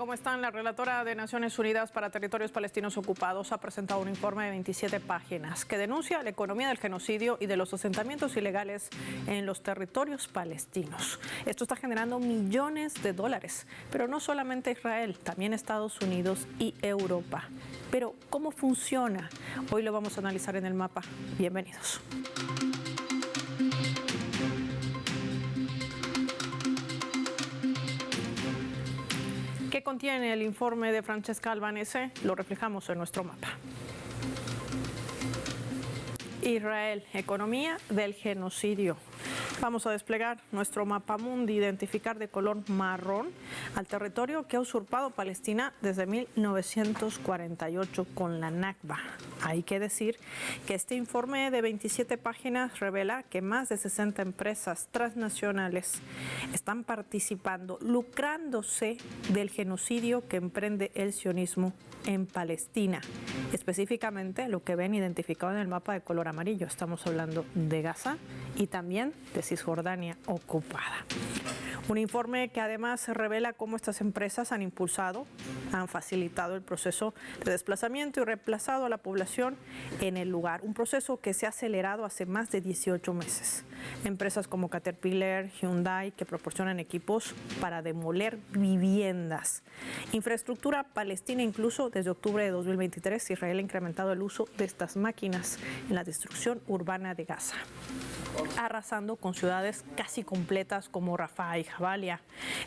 ¿Cómo están? La relatora de Naciones Unidas para Territorios Palestinos Ocupados ha presentado un informe de 27 páginas que denuncia la economía del genocidio y de los asentamientos ilegales en los territorios palestinos. Esto está generando millones de dólares, pero no solamente Israel, también Estados Unidos y Europa. Pero, ¿cómo funciona? Hoy lo vamos a analizar en el mapa. Bienvenidos. ¿Qué contiene el informe de Francesca Albanese? Lo reflejamos en nuestro mapa. Israel, economía del genocidio. Vamos a desplegar nuestro mapa mundi, identificar de color marrón al territorio que ha usurpado Palestina desde 1948 con la Nakba. Hay que decir que este informe de 27 páginas revela que más de 60 empresas transnacionales están participando, lucrándose del genocidio que emprende el sionismo en Palestina. Específicamente lo que ven identificado en el mapa de color amarillo. Estamos hablando de Gaza y también de Cisjordania ocupada. Un informe que además revela cómo estas empresas han impulsado, han facilitado el proceso de desplazamiento y reemplazado a la población en el lugar. Un proceso que se ha acelerado hace más de 18 meses. Empresas como Caterpillar, Hyundai, que proporcionan equipos para demoler viviendas. Infraestructura palestina, incluso desde octubre de 2023, Israel ha incrementado el uso de estas máquinas en la destrucción urbana de Gaza, arrasando con ciudades casi completas como Rafah y Jabalia.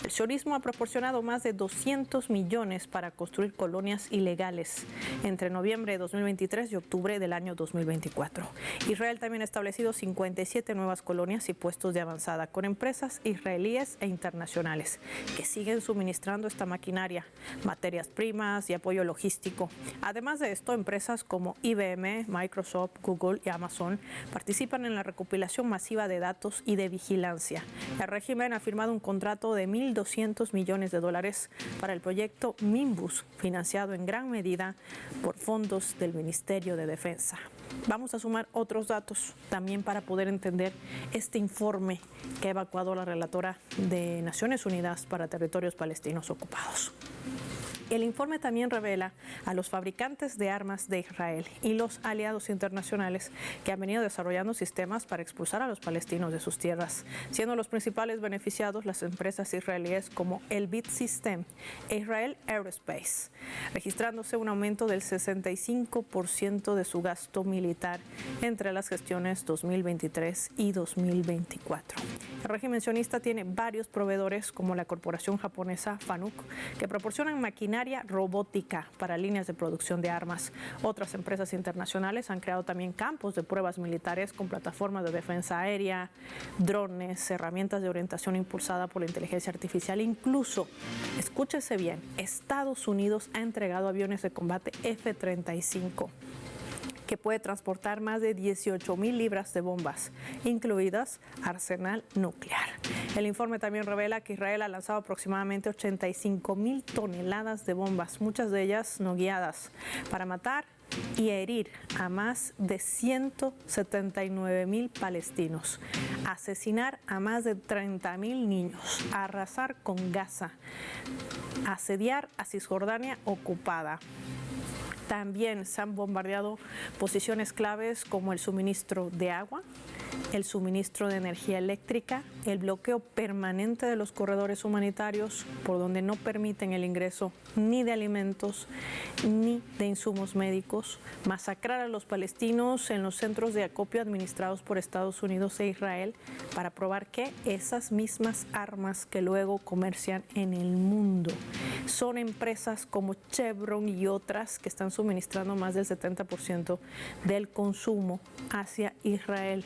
El sionismo ha proporcionado más de 200 millones para construir colonias ilegales entre noviembre de 2023 y octubre del año 2024. Israel también ha establecido 57 nuevas colonias y puestos de avanzada con empresas israelíes e internacionales que siguen suministrando esta maquinaria, materias primas y apoyo logístico. Además de esto, empresas como IBM, Microsoft, Google y Amazon participan en la recopilación masiva de datos y de vigilancia. El régimen ha firmado un contrato de 1.200 millones de dólares para el proyecto Minbus, financiado en gran medida por fondos del Ministerio de Defensa. Vamos a sumar otros datos también para poder entender este informe que ha evacuado la relatora de Naciones Unidas para Territorios Palestinos Ocupados. El informe también revela a los fabricantes de armas de Israel y los aliados internacionales que han venido desarrollando sistemas para expulsar a los palestinos de sus tierras, siendo los principales beneficiados las empresas israelíes como Elbit System e Israel Aerospace, registrándose un aumento del 65% de su gasto militar entre las gestiones 2023 y 2024. El régimen sionista tiene varios proveedores como la corporación japonesa Fanuc, que proporcionan maquinaria robótica para líneas de producción de armas. Otras empresas internacionales han creado también campos de pruebas militares con plataformas de defensa aérea, drones, herramientas de orientación impulsada por la inteligencia artificial. Incluso, escúchese bien, Estados Unidos ha entregado aviones de combate F-35 que puede transportar más de 18,000 libras de bombas, incluidas arsenal nuclear. El informe también revela que Israel ha lanzado aproximadamente 85,000 toneladas de bombas, muchas de ellas no guiadas, para matar y herir a más de 179,000 palestinos, asesinar a más de 30,000 niños, arrasar con Gaza, asediar a Cisjordania ocupada. También se han bombardeado posiciones claves como el suministro de agua, el suministro de energía eléctrica, el bloqueo permanente de los corredores humanitarios por donde no permiten el ingreso ni de alimentos ni de insumos médicos, masacrar a los palestinos en los centros de acopio administrados por Estados Unidos e Israel para probar que esas mismas armas que luego comercian en el mundo son empresas como Chevron y otras que están suministrando más del 70% del consumo hacia Israel.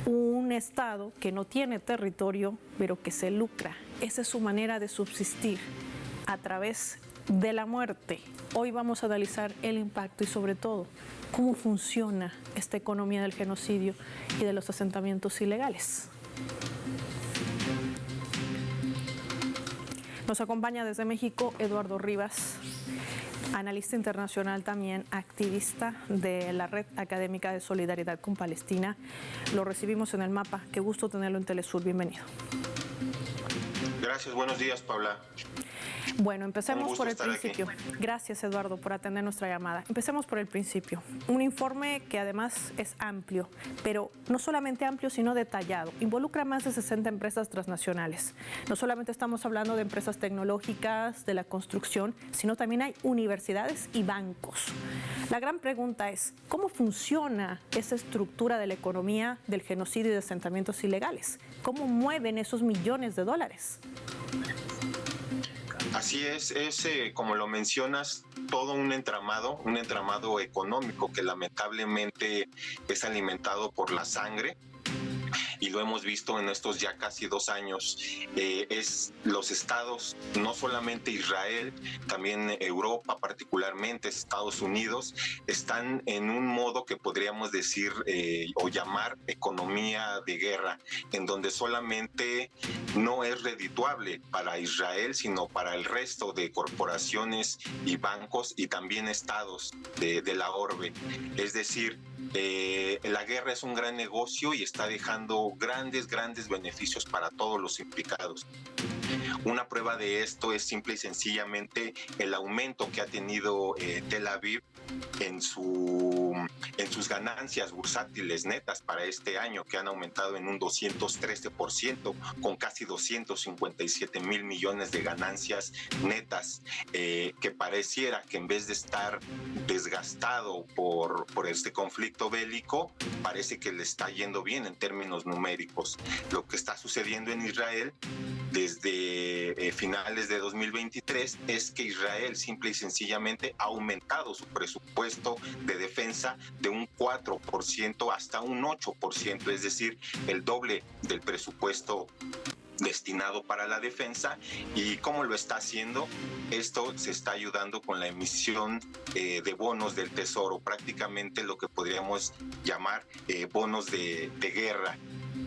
Un Estado que no tiene territorio, pero que se lucra. Esa es su manera de subsistir a través de la muerte. Hoy vamos a analizar el impacto y sobre todo cómo funciona esta economía del genocidio y de los asentamientos ilegales. Nos acompaña desde México Eduardo Rivas, analista internacional también, activista de la Red Académica de Solidaridad con Palestina. Lo recibimos en el mapa. Qué gusto tenerlo en Telesur. Bienvenido. Gracias. Buenos días, Paula. Bueno, empecemos por el principio. Gracias, Eduardo, por atender nuestra llamada. Empecemos por el principio. Un informe que además es amplio, pero no solamente amplio, sino detallado. Involucra más de 60 empresas transnacionales. No solamente estamos hablando de empresas tecnológicas, de la construcción, sino también hay universidades y bancos. La gran pregunta es, ¿cómo funciona esa estructura de la economía del genocidio y de asentamientos ilegales? ¿Cómo mueven esos millones de dólares? Así es como lo mencionas, todo un entramado económico que lamentablemente es alimentado por la sangre. Y lo hemos visto en estos ya casi 2 años, es los estados, no solamente Israel, también Europa, particularmente Estados Unidos, están en un modo que podríamos decir o llamar economía de guerra, en donde solamente no es redituable para Israel, sino para el resto de corporaciones y bancos y también estados de la orbe. Es decir, la guerra es un gran negocio y está dejando grandes beneficios para todos los implicados. Una prueba de esto es simple y sencillamente el aumento que ha tenido Tel Aviv en sus ganancias bursátiles netas para este año, que han aumentado en un 213%, con casi 257 mil millones de ganancias netas, que pareciera que en vez de estar desgastado por este conflicto bélico, parece que le está yendo bien en términos numéricos. Lo que está sucediendo en Israel desde finales de 2023 es que Israel simple y sencillamente ha aumentado su presupuesto de defensa de un 4% hasta un 8%, es decir, el doble del presupuesto destinado para la defensa. ¿Y cómo lo está haciendo? Esto se está ayudando con la emisión de bonos del Tesoro, prácticamente lo que podríamos llamar bonos de guerra,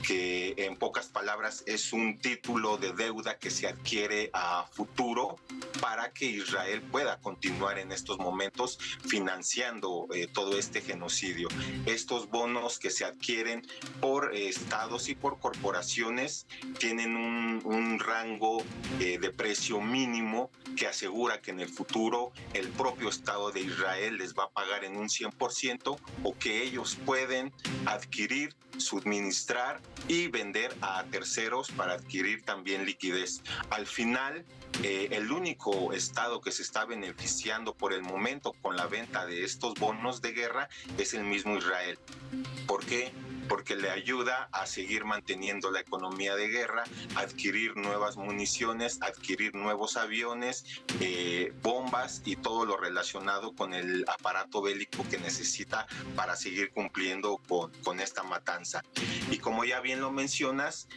que en pocas palabras es un título de deuda que se adquiere a futuro para que Israel pueda continuar en estos momentos financiando todo este genocidio. Estos bonos que se adquieren por estados y por corporaciones tienen un rango de precio mínimo que asegura que en el futuro el propio Estado de Israel les va a pagar en un 100% o que ellos pueden adquirir, suministrar y vender a terceros para adquirir también liquidez. Al final, el único estado que se está beneficiando por el momento con la venta de estos bonos de guerra es el mismo Israel. ¿Por qué? Porque le ayuda a seguir manteniendo la economía de guerra, adquirir nuevas municiones, adquirir nuevos aviones, bombas y todo lo relacionado con el aparato bélico que necesita para seguir cumpliendo con esta matanza. Y como ya bien lo mencionas,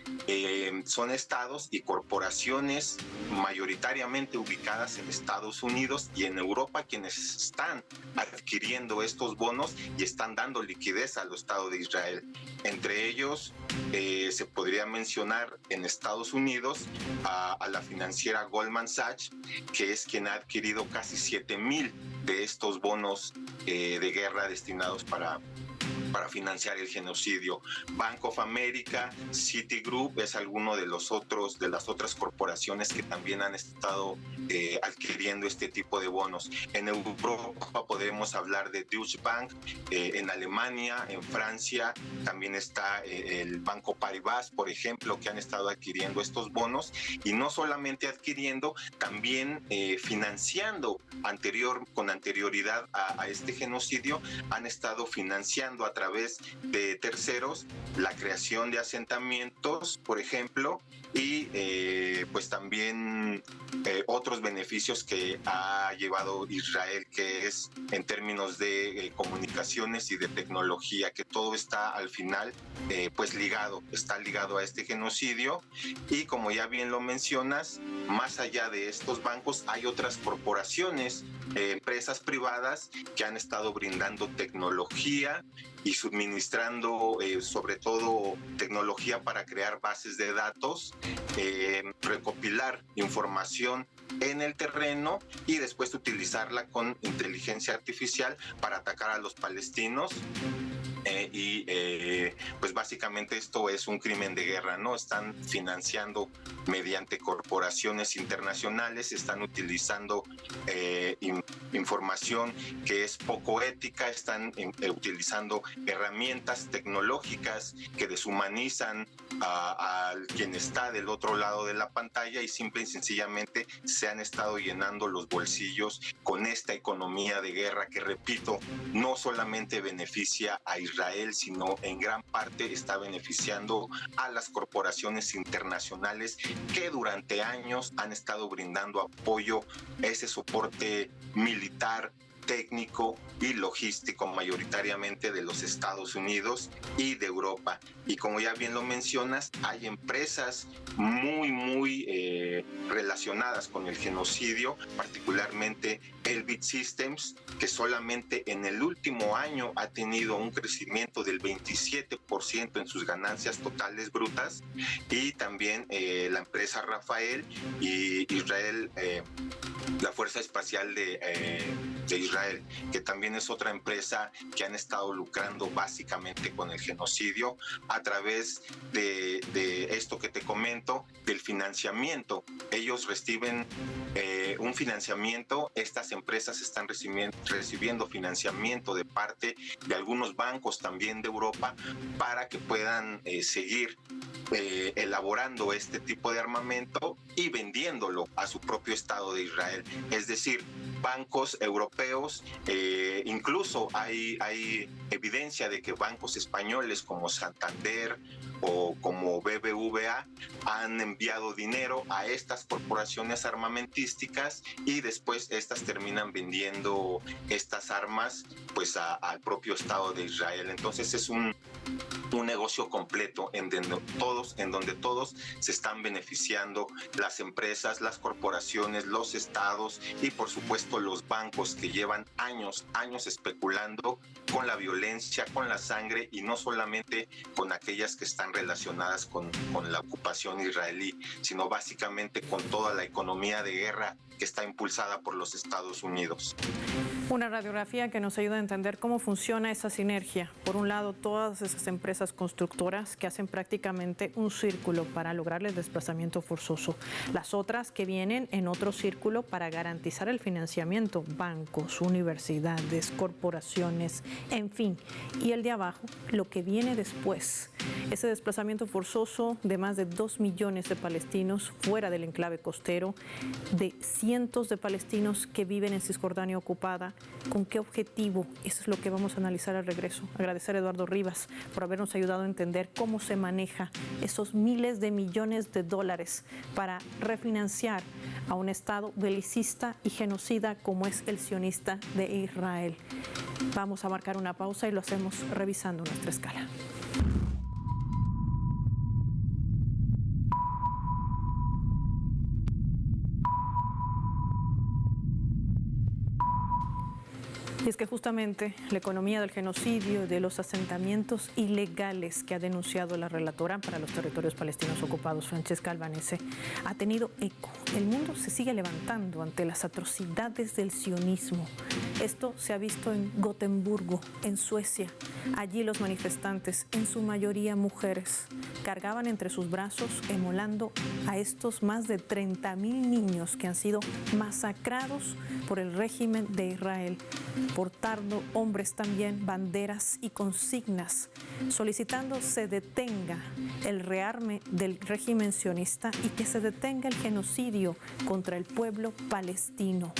son estados y corporaciones mayoritariamente ubicadas en Estados Unidos y en Europa quienes están adquiriendo estos bonos y están dando liquidez al Estado de Israel. Entre ellos se podría mencionar en Estados Unidos a la financiera Goldman Sachs, que es quien ha adquirido casi 7,000 de estos bonos de guerra destinados para financiar el genocidio. Bank of America, Citigroup es alguno de las otras corporaciones que también han estado adquiriendo este tipo de bonos. En Europa podemos hablar de Deutsche Bank, en Alemania, en Francia también está el Banco Paribas, por ejemplo, que han estado adquiriendo estos bonos y no solamente adquiriendo, también financiando con anterioridad a este genocidio, han estado financiando a través de terceros la creación de asentamientos, por ejemplo, y pues también otros beneficios que ha llevado Israel, que es en términos de comunicaciones y de tecnología, que todo está al final pues está ligado a este genocidio. Y como ya bien lo mencionas, más allá de estos bancos hay otras corporaciones, empresas privadas que han estado brindando tecnología y suministrando sobre todo tecnología para crear bases de datos, recopilar información en el terreno y después utilizarla con inteligencia artificial para atacar a los palestinos Pues básicamente esto es un crimen de guerra, ¿no? Están financiando mediante corporaciones internacionales, están utilizando información que es poco ética, están utilizando herramientas tecnológicas que deshumanizan a quien está del otro lado de la pantalla y simple y sencillamente se han estado llenando los bolsillos con esta economía de guerra que, repito, no solamente beneficia a Israel, sino en gran parte está beneficiando a las corporaciones internacionales que durante años han estado brindando apoyo, ese soporte militar, técnico y logístico mayoritariamente de los Estados Unidos y de Europa. Y como ya bien lo mencionas, hay empresas muy relacionadas con el genocidio, particularmente Elbit Systems, que solamente en el último año ha tenido un crecimiento del 27% en sus ganancias totales brutas, y también la empresa Rafael y Israel, la Fuerza Espacial de Israel, que también es otra empresa que han estado lucrando básicamente con el genocidio a través de esto que te comento, del financiamiento. Ellos reciben un financiamiento, estas empresas están recibiendo financiamiento de parte de algunos bancos también de Europa para que puedan seguir elaborando este tipo de armamento y vendiéndolo a su propio Estado de Israel. Es decir, bancos europeos, incluso hay evidencia de que bancos españoles como Santander o como BBVA han enviado dinero a estas corporaciones armamentísticas y después estas terminan vendiendo estas armas pues al propio Estado de Israel. Entonces es un negocio completo en donde todos se están beneficiando, las empresas, las corporaciones, los estados y por supuesto los bancos que llevan años especulando con la violencia, con la sangre y no solamente con aquellas que están relacionadas con la ocupación israelí, sino básicamente con toda la economía de guerra que está impulsada por los Estados Unidos. Una radiografía que nos ayuda a entender cómo funciona esa sinergia. Por un lado, todas esas empresas constructoras que hacen prácticamente un círculo para lograr el desplazamiento forzoso. Las otras que vienen en otro círculo para garantizar el financiamiento. Bancos, universidades, corporaciones, en fin. Y el de abajo, lo que viene después. Ese desplazamiento forzoso de más de 2 millones de palestinos fuera del enclave costero, de cientos de palestinos que viven en Cisjordania ocupada. ¿Con qué objetivo? Eso es lo que vamos a analizar al regreso. Agradecer a Eduardo Rivas por habernos ayudado a entender cómo se maneja esos miles de millones de dólares para refinanciar a un Estado belicista y genocida como es el sionista de Israel. Vamos a marcar una pausa y lo hacemos revisando nuestra escala. Y es que justamente la economía del genocidio, de los asentamientos ilegales que ha denunciado la relatora para los territorios palestinos ocupados, Francesca Albanese, ha tenido eco. El mundo se sigue levantando ante las atrocidades del sionismo. Esto se ha visto en Gotemburgo, en Suecia. Allí los manifestantes, en su mayoría mujeres, cargaban entre sus brazos emulando a estos más de 30,000 niños que han sido masacrados por el régimen de Israel, portando hombres también banderas y consignas, solicitando se detenga el rearme del régimen sionista y que se detenga el genocidio contra el pueblo palestino.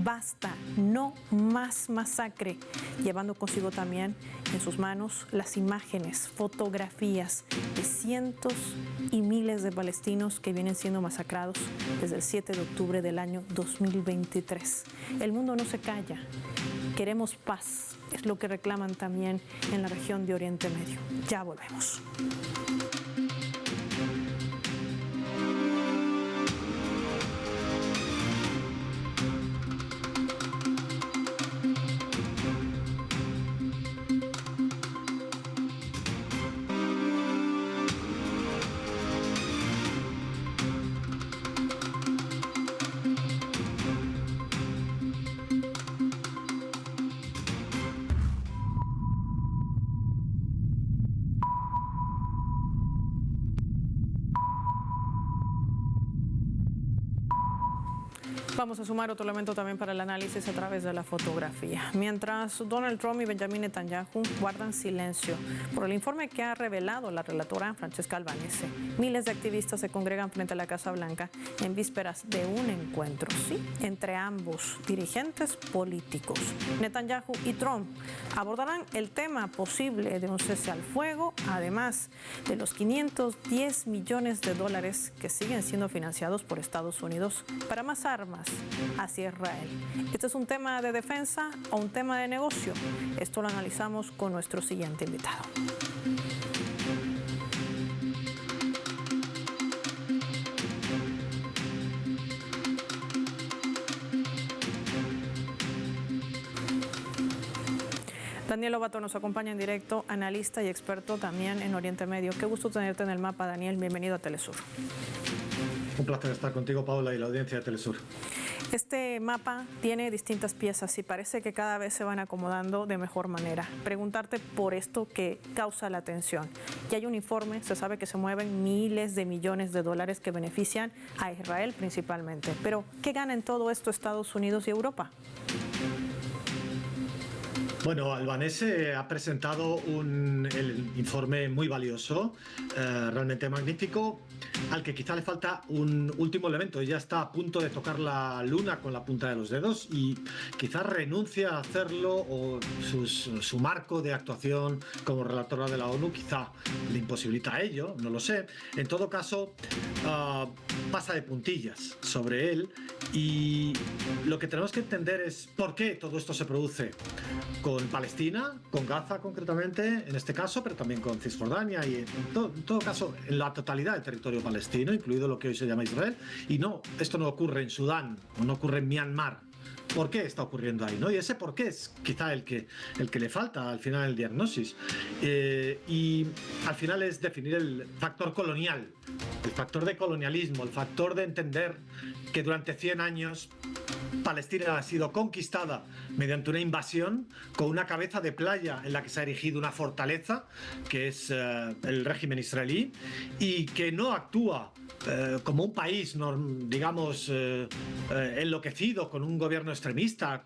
Basta, no más masacre, llevando consigo también en sus manos las imágenes, fotografías de cientos y miles de palestinos que vienen siendo masacrados desde el 7 de octubre del año 2023. El mundo no se calla. Queremos paz, es lo que reclaman también en la región de Oriente Medio. Ya volvemos. Vamos a sumar otro elemento también para el análisis a través de la fotografía. Mientras Donald Trump y Benjamin Netanyahu guardan silencio por el informe que ha revelado la relatora Francesca Albanese, miles de activistas se congregan frente a la Casa Blanca en vísperas de un encuentro, sí, entre ambos dirigentes políticos. Netanyahu y Trump abordarán el tema posible de un cese al fuego, además de los 510 millones de dólares que siguen siendo financiados por Estados Unidos para más armas hacia Israel. ¿Este es un tema de defensa o un tema de negocio? Esto lo analizamos con nuestro siguiente invitado. Daniel Lobato nos acompaña en directo, analista y experto también en Oriente Medio. Qué gusto tenerte en el mapa, Daniel. Bienvenido a Telesur. Un placer estar contigo, Paula, y la audiencia de Telesur. Este mapa tiene distintas piezas y parece que cada vez se van acomodando de mejor manera. Preguntarte por esto que causa la atención. Ya hay un informe, se sabe que se mueven miles de millones de dólares que benefician a Israel principalmente. Pero, ¿qué gana en todo esto Estados Unidos y Europa? Bueno, Albanese ha presentado el informe muy valioso, realmente magnífico, al que quizá le falta un último elemento. Ella está a punto de tocar la luna con la punta de los dedos y quizá renuncia a hacerlo, o su marco de actuación como relatora de la ONU quizá le imposibilita ello, no lo sé. En todo caso, pasa de puntillas sobre él, y lo que tenemos que entender es por qué todo esto se produce con Palestina, con Gaza concretamente en este caso, pero también con Cisjordania y en todo caso en la totalidad del territorio palestino, incluido lo que hoy se llama Israel. Y no, esto no ocurre en Sudán o no ocurre en Myanmar. ¿Por qué está ocurriendo ahí, ¿no? Y ese por qué es quizá el que le falta al final el diagnóstico. Y al final es definir el factor colonial, el factor de colonialismo, el factor de entender que durante 100 años Palestina ha sido conquistada mediante una invasión con una cabeza de playa en la que se ha erigido una fortaleza, que es el régimen israelí, y que no actúa como un país, digamos, enloquecido con un gobierno extremista,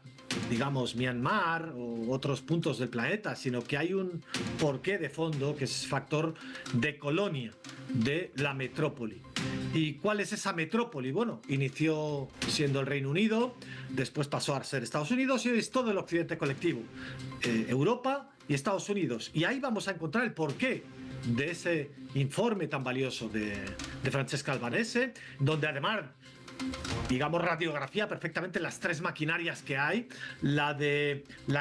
digamos Myanmar o otros puntos del planeta, sino que hay un porqué de fondo que es factor de colonia de la metrópoli. ¿Y cuál es esa metrópoli? Bueno, inició siendo el Reino Unido, después pasó a ser Estados Unidos y hoy es todo el occidente colectivo, Europa y Estados Unidos. Y ahí vamos a encontrar el porqué de ese informe tan valioso de Francesca Albanese, donde además, digamos, radiografía perfectamente las tres maquinarias que hay, la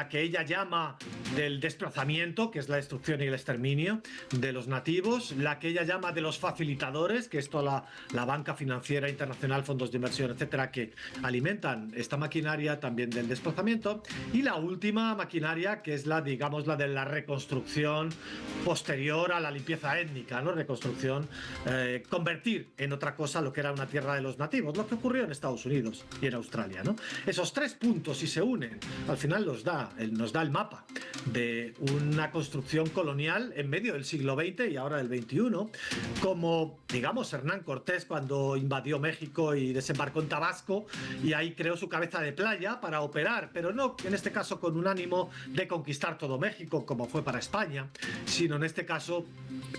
que ella llama del desplazamiento, que es la destrucción y el exterminio de los nativos, la que ella llama de los facilitadores, que es toda la banca financiera internacional, fondos de inversión, etcétera, que alimentan esta maquinaria también del desplazamiento, y la última maquinaria, que es digamos, la de la reconstrucción posterior a la limpieza étnica, ¿no? Reconstrucción, convertir en otra cosa lo que era una tierra de los nativos, lo que ocurrió en Estados Unidos y en Australia, ¿no? Esos tres puntos, si se unen, al final nos da el mapa de una construcción colonial en medio del siglo XX y ahora del XXI, como, digamos, Hernán Cortés cuando invadió México y desembarcó en Tabasco y ahí creó su cabeza de playa para operar, pero no en este caso con un ánimo de conquistar todo México como fue para España, sino en este caso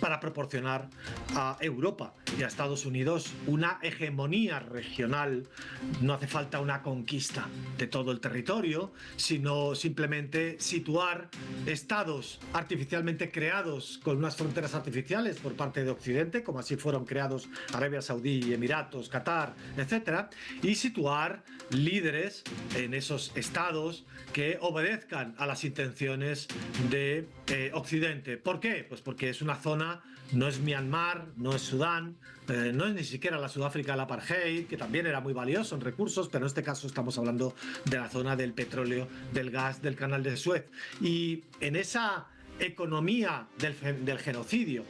para proporcionar a Europa y a Estados Unidos una hegemonía regional. No hace falta una conquista de todo el territorio, sino simplemente situar estados artificialmente creados con unas fronteras artificiales por parte de Occidente, como así fueron creados Arabia Saudí, Emiratos, Qatar, etcétera, y situar líderes en esos estados que obedezcan a las intenciones de Occidente. ¿Por qué? Pues porque es una zona, no es Myanmar, no es Sudán, no es ni siquiera la Sudáfrica del apartheid, que también era muy valioso en recursos, pero en este caso estamos hablando de la zona del petróleo, del gas, del canal de Suez. Y en esa economía del genocidio,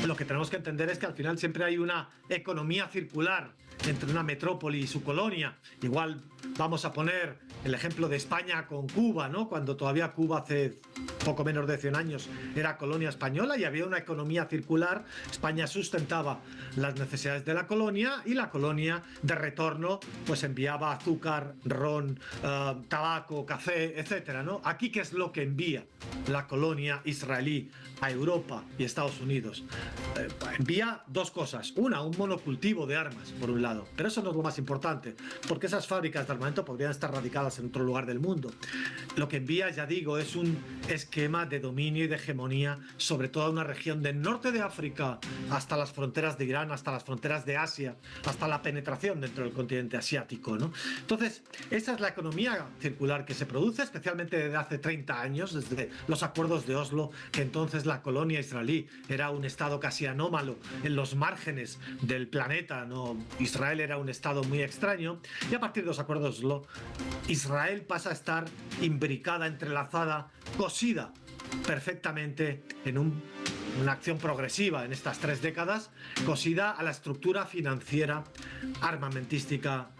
lo que tenemos que entender es que al final siempre hay una economía circular entre una metrópoli y su colonia. Igual vamos a poner el ejemplo de España con Cuba, ¿no? Cuando todavía Cuba hace poco menos de 100 años era colonia española y había una economía circular. España sustentaba las necesidades de la colonia y la colonia de retorno pues enviaba azúcar, ron, tabaco, café, etcétera, ¿no? Aquí, ¿qué es lo que envía la colonia israelí a Europa y Estados Unidos? Envía dos cosas. Una, un monocultivo de armas, por un lado, pero eso no es lo más importante, porque esas fábricas de armamento podrían estar radicadas en otro lugar del mundo. Lo que envía, ya digo, es un esquema de dominio y de hegemonía sobre toda una región del norte de África hasta las fronteras de Irán, hasta las fronteras de Asia, hasta la penetración dentro del continente asiático, ¿no? Entonces, esa es la economía circular que se produce, especialmente desde hace 30 años, desde los acuerdos de Oslo, que entonces la colonia israelí era un estado casi anómalo en los márgenes del planeta, ¿no? Israel era un estado muy extraño, y a partir de los acuerdos de Oslo, Israel pasa a estar imbricada, entrelazada, cosida perfectamente en una acción progresiva en estas 3 décadas, cosida a la estructura financiera, armamentística,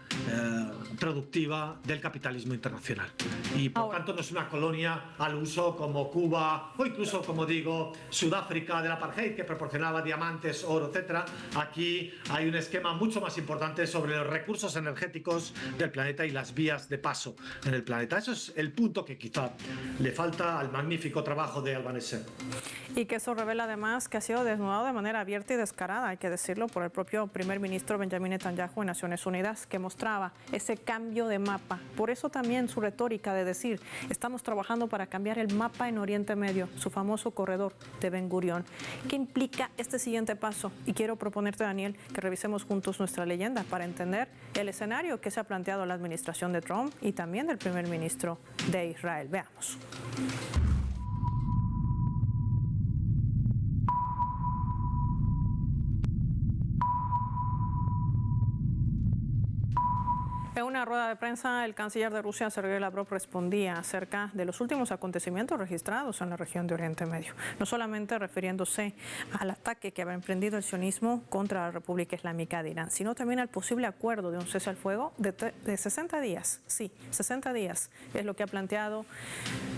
productiva del capitalismo internacional. Y por tanto no es una colonia al uso como Cuba o incluso, como digo, Sudáfrica del apartheid, que proporcionaba diamantes, oro, etcétera. Aquí hay un esquema mucho más importante sobre los recursos energéticos del planeta y las vías de paso en el planeta. Eso es el punto que quizá le falta al magnífico trabajo de Albanese. Y que eso revela además que ha sido desnudado de manera abierta y descarada, hay que decirlo, por el propio primer ministro Benjamin Netanyahu en Naciones Unidas, que mostraba ese cambio de mapa. Por eso también su retórica de decir, estamos trabajando para cambiar el mapa en Oriente Medio, su famoso corredor de Ben Gurión. ¿Qué implica este siguiente paso? Y quiero proponerte, Daniel, que revisemos juntos nuestra leyenda para entender el escenario que se ha planteado la administración de Trump y también del primer ministro de Israel. Veamos. En una rueda de prensa, el canciller de Rusia, Sergei Lavrov, respondía acerca de los últimos acontecimientos registrados en la región de Oriente Medio, no solamente refiriéndose al ataque que había emprendido el sionismo contra la República Islámica de Irán, sino también al posible acuerdo de un cese al fuego de 60 días. Sí, 60 días es lo que ha planteado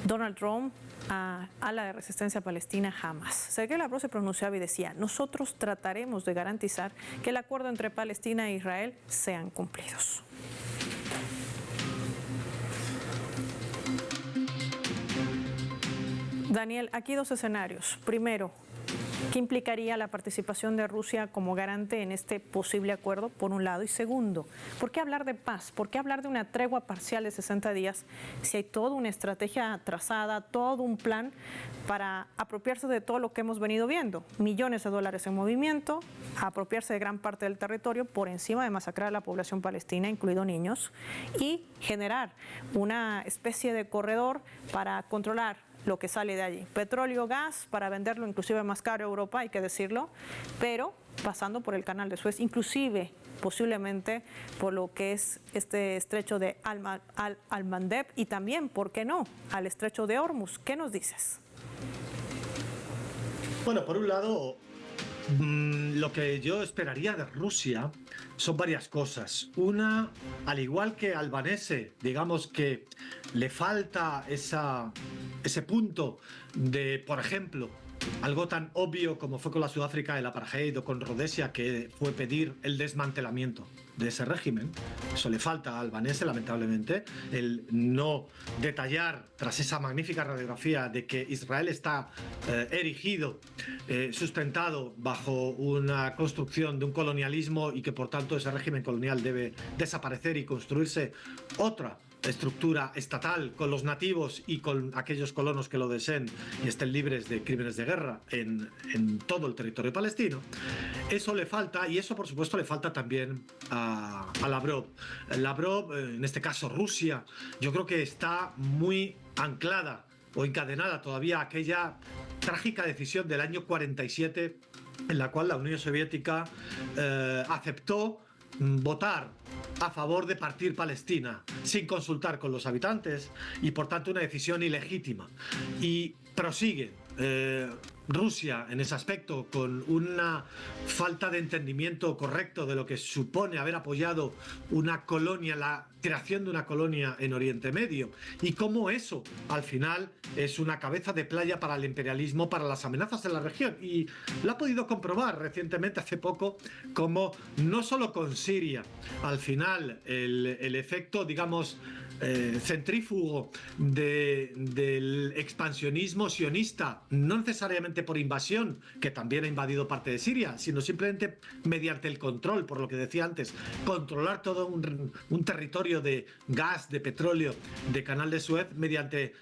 Donald Trump a la resistencia palestina Hamas. Sergei Lavrov se pronunciaba y decía, nosotros trataremos de garantizar que el acuerdo entre Palestina e Israel sean cumplidos. Daniel, aquí 2 escenarios. Primero, ¿qué implicaría la participación de Rusia como garante en este posible acuerdo, por un lado? Y segundo, ¿por qué hablar de paz? ¿Por qué hablar de una tregua parcial de 60 días si hay toda una estrategia trazada, todo un plan para apropiarse de todo lo que hemos venido viendo? Millones de dólares en movimiento, apropiarse de gran parte del territorio por encima de masacrar a la población palestina, incluido niños, y generar una especie de corredor para controlar lo que sale de allí. Petróleo, gas, para venderlo inclusive más caro a Europa, hay que decirlo, pero pasando por el canal de Suez, inclusive posiblemente por lo que es este estrecho de Al-Mandeb y también, ¿por qué no?, al estrecho de Hormuz. ¿Qué nos dices? Bueno, por un lado, lo que yo esperaría de Rusia son varias cosas. Una, al igual que Albanese, digamos que le falta ese punto de, por ejemplo, algo tan obvio como fue con la Sudáfrica el apartheid o con Rodesia, que fue pedir el desmantelamiento de ese régimen. Eso le falta a Albanese, lamentablemente, el no detallar, tras esa magnífica radiografía de que Israel está erigido, sustentado bajo una construcción de un colonialismo y que por tanto ese régimen colonial debe desaparecer y construirse otra estructura estatal con los nativos y con aquellos colonos que lo deseen y estén libres de crímenes de guerra en todo el territorio palestino. Eso le falta, y eso por supuesto le falta también a Lavrov. Lavrov, en este caso Rusia, yo creo que está muy anclada o encadenada todavía a aquella trágica decisión del año 47 en la cual la Unión Soviética aceptó votar a favor de partir Palestina sin consultar con los habitantes y por tanto una decisión ilegítima, y prosigue Rusia en ese aspecto, con una falta de entendimiento correcto de lo que supone haber apoyado una colonia, la creación de una colonia en Oriente Medio, y cómo eso al final es una cabeza de playa para el imperialismo, para las amenazas en la región. Y lo ha podido comprobar recientemente, hace poco, como no solo con Siria, al final el efecto, digamos, centrífugo del expansionismo sionista, no necesariamente por invasión, que también ha invadido parte de Siria, sino simplemente mediante el control, por lo que decía antes, controlar todo un territorio de gas, de petróleo, de Canal de Suez, mediante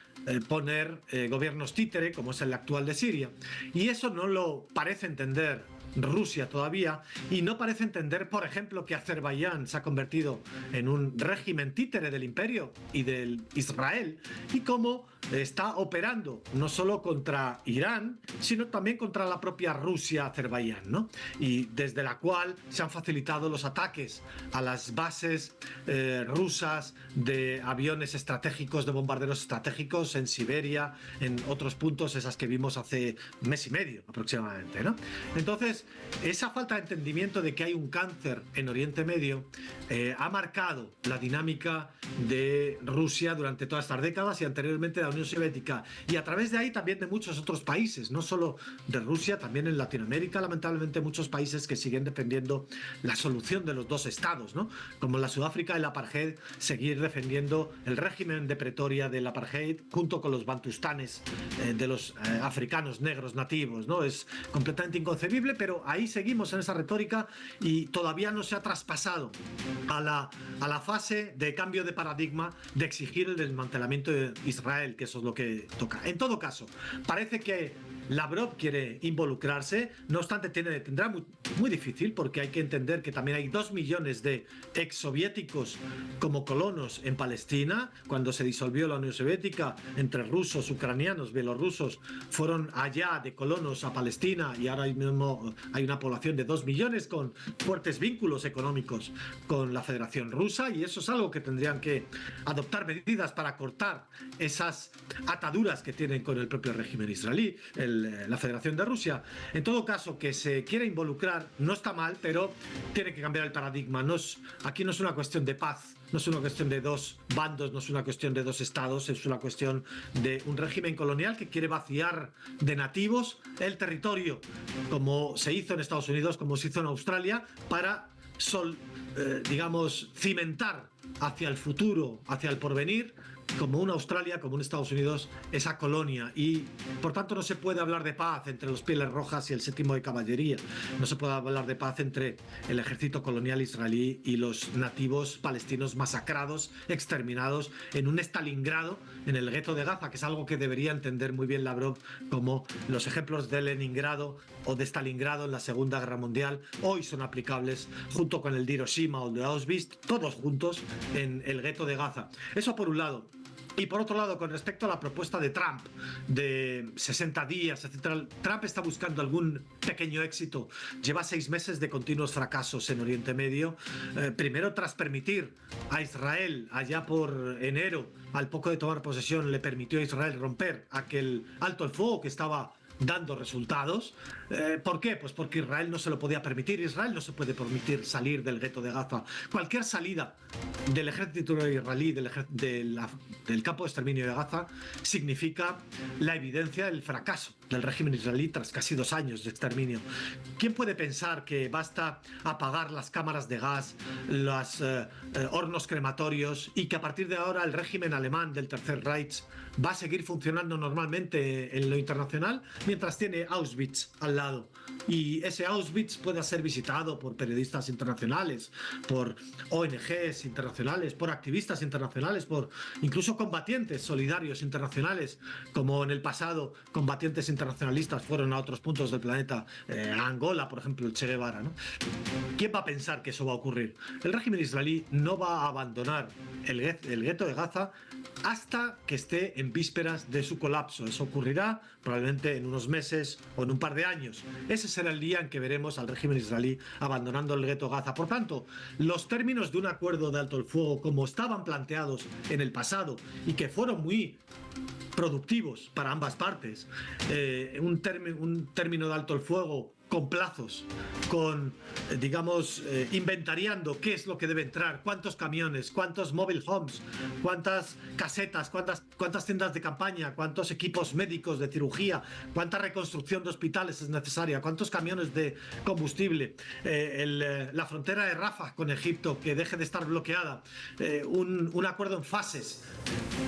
poner gobiernos títere, como es el actual de Siria. Y eso no lo parece entender Rusia todavía, y no parece entender, por ejemplo, que Azerbaiyán se ha convertido en un régimen títere del imperio y del Israel, y cómo está operando no solo contra Irán, sino también contra la propia Rusia-Azerbaiyán, ¿no? Y desde la cual se han facilitado los ataques a las bases rusas de aviones estratégicos, de bombarderos estratégicos en Siberia, en otros puntos, esas que vimos hace mes y medio aproximadamente, ¿no? Entonces, esa falta de entendimiento de que hay un cáncer en Oriente Medio ha marcado la dinámica de Rusia durante todas estas décadas y anteriormente de la Unión Soviética, y a través de ahí también de muchos otros países, no solo de Rusia, también en Latinoamérica, lamentablemente muchos países que siguen defendiendo la solución de los dos estados, ¿no? Como en la Sudáfrica del apartheid, seguir defendiendo el régimen de Pretoria del apartheid junto con los bantustanes de los africanos negros nativos, ¿no? Es completamente inconcebible, pero ahí seguimos en esa retórica y todavía no se ha traspasado a la fase de cambio de paradigma de exigir el desmantelamiento de Israel, que eso es lo que toca. En todo caso, parece que Lavrov quiere involucrarse, no obstante tendrá muy difícil, porque hay que entender que también hay 2 millones de exsoviéticos como colonos en Palestina. Cuando se disolvió la Unión Soviética, entre rusos, ucranianos, bielorrusos, fueron allá de colonos a Palestina, y ahora mismo hay una población de 2 millones con fuertes vínculos económicos con la Federación Rusa, y eso es algo que tendrían que adoptar medidas para cortar esas ataduras que tienen con el propio régimen israelí, la Federación de Rusia. En todo caso, que se quiera involucrar no está mal, pero tiene que cambiar el paradigma. Aquí no es una cuestión de paz, no es una cuestión de dos bandos, no es una cuestión de dos estados, es una cuestión de un régimen colonial que quiere vaciar de nativos el territorio, como se hizo en Estados Unidos, como se hizo en Australia, para digamos, cimentar hacia el futuro, hacia el porvenir, como una Australia, como un Estados Unidos, esa colonia. Y por tanto no se puede hablar de paz entre los Pieles Rojas y el 7º de Caballería, no se puede hablar de paz entre el ejército colonial israelí y los nativos palestinos masacrados, exterminados en un Stalingrado, en el gueto de Gaza, que es algo que debería entender muy bien Lavrov, como los ejemplos de Leningrado o de Stalingrado en la Segunda Guerra Mundial hoy son aplicables, junto con el de Hiroshima o el de Auschwitz, todos juntos en el gueto de Gaza. Eso por un lado. Y por otro lado, con respecto a la propuesta de Trump de 60 días, etc., Trump está buscando algún pequeño éxito. Lleva 6 meses de continuos fracasos en Oriente Medio. Primero, tras permitir a Israel, allá por enero, al poco de tomar posesión, le permitió a Israel romper aquel alto el fuego que estaba dando resultados. ¿Por qué? Pues porque Israel no se lo podía permitir. Israel no se puede permitir salir del gueto de Gaza. Cualquier salida del ejército israelí del campo de exterminio de Gaza significa la evidencia del fracaso del régimen israelí tras casi 2 años de exterminio. ¿Quién puede pensar que basta apagar las cámaras de gas, los hornos crematorios, y que a partir de ahora el régimen alemán del Tercer Reich va a seguir funcionando normalmente en lo internacional, mientras tiene Auschwitz al lado? Y ese Auschwitz pueda ser visitado por periodistas internacionales, por ONGs internacionales, por activistas internacionales, por incluso combatientes solidarios internacionales, como en el pasado combatientes internacionalistas fueron a otros puntos del planeta, a Angola, por ejemplo, el Che Guevara, ¿no? ¿Quién va a pensar que eso va a ocurrir? El régimen israelí no va a abandonar el gueto de Gaza hasta que esté en vísperas de su colapso. Eso ocurrirá probablemente en unos meses o en un par de años. Ese será el día en que veremos al régimen israelí abandonando el gueto Gaza. Por tanto, los términos de un acuerdo de alto el fuego, como estaban planteados en el pasado y que fueron muy productivos para ambas partes, un término de alto el fuego con plazos, con, digamos, inventariando qué es lo que debe entrar, cuántos camiones, cuántos mobile homes, cuántas casetas, cuántas tiendas de campaña, cuántos equipos médicos de cirugía, cuánta reconstrucción de hospitales es necesaria, cuántos camiones de combustible, la frontera de Rafah con Egipto que deje de estar bloqueada, un acuerdo en fases,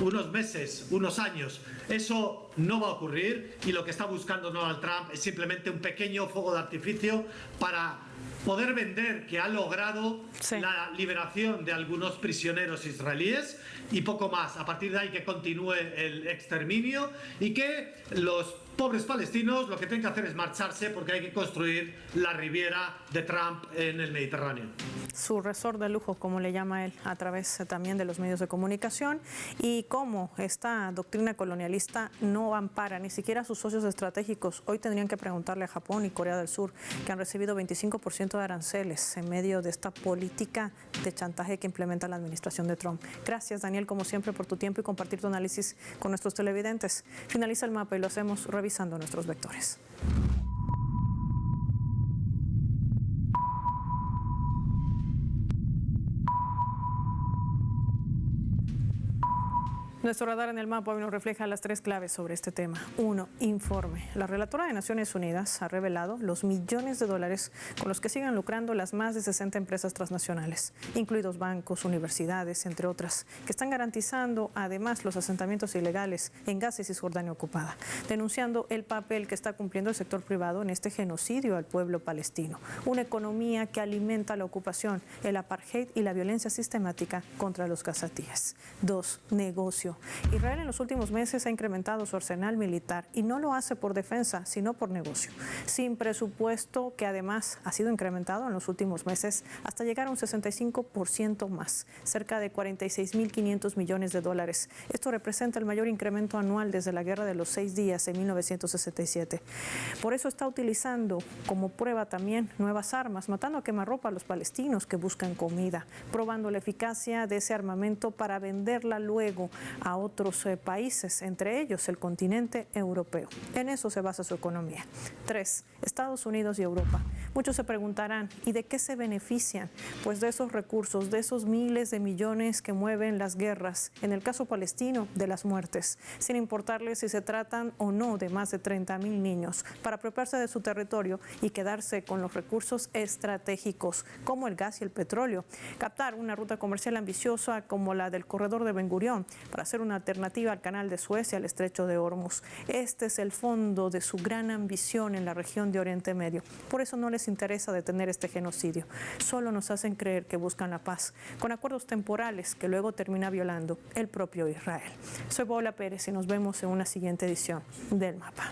unos meses, unos años. Eso no va a ocurrir, y lo que está buscando Donald Trump es simplemente un pequeño fuego de artificio para poder vender que ha logrado la liberación de algunos prisioneros israelíes y poco más. A partir de ahí que continúe el exterminio y que los pobres palestinos lo que tienen que hacer es marcharse, porque hay que construir la Riviera de Trump en el Mediterráneo. Su resort de lujo, como le llama él, a través también de los medios de comunicación, y cómo esta doctrina colonialista no ampara ni siquiera a sus socios estratégicos. Hoy tendrían que preguntarle a Japón y Corea del Sur, que han recibido 25% de aranceles en medio de esta política de chantaje que implementa la administración de Trump. Gracias, Daniel, como siempre, por tu tiempo y compartir tu análisis con nuestros televidentes. Finaliza el mapa y lo hacemos revisando nuestros vectores. Nuestro radar en el mapa hoy nos refleja las tres claves sobre este tema. 1. Informe. La relatora de Naciones Unidas ha revelado los millones de dólares con los que siguen lucrando las más de 60 empresas transnacionales, incluidos bancos, universidades, entre otras, que están garantizando además los asentamientos ilegales en Gaza y Cisjordania ocupada, denunciando el papel que está cumpliendo el sector privado en este genocidio al pueblo palestino. Una economía que alimenta la ocupación, el apartheid y la violencia sistemática contra los gazatíes. 2. Negocio. Israel en los últimos meses ha incrementado su arsenal militar y no lo hace por defensa, sino por negocio, sin presupuesto, que además ha sido incrementado en los últimos meses hasta llegar a un 65% más, cerca de 46.500 millones de dólares. Esto representa el mayor incremento anual desde la Guerra de los 6 días en 1967. Por eso está utilizando como prueba también nuevas armas, matando a quemarropa a los palestinos que buscan comida, probando la eficacia de ese armamento para venderla luego a otros países, entre ellos el continente europeo. En eso se basa su economía. 3. Estados Unidos y Europa. Muchos se preguntarán, ¿y de qué se benefician? Pues de esos recursos, de esos miles de millones que mueven las guerras, en el caso palestino, de las muertes, sin importarles si se tratan o no de más de 30.000 niños, para apropiarse de su territorio y quedarse con los recursos estratégicos, como el gas y el petróleo. Captar una ruta comercial ambiciosa como la del corredor de Ben Gurión, para hacer una alternativa al canal de Suez y al estrecho de Hormuz. Este es el fondo de su gran ambición en la región de Oriente Medio. Por eso no les interesa detener este genocidio. Solo nos hacen creer que buscan la paz, con acuerdos temporales que luego termina violando el propio Israel. Soy Paola Pérez y nos vemos en una siguiente edición del Mapa.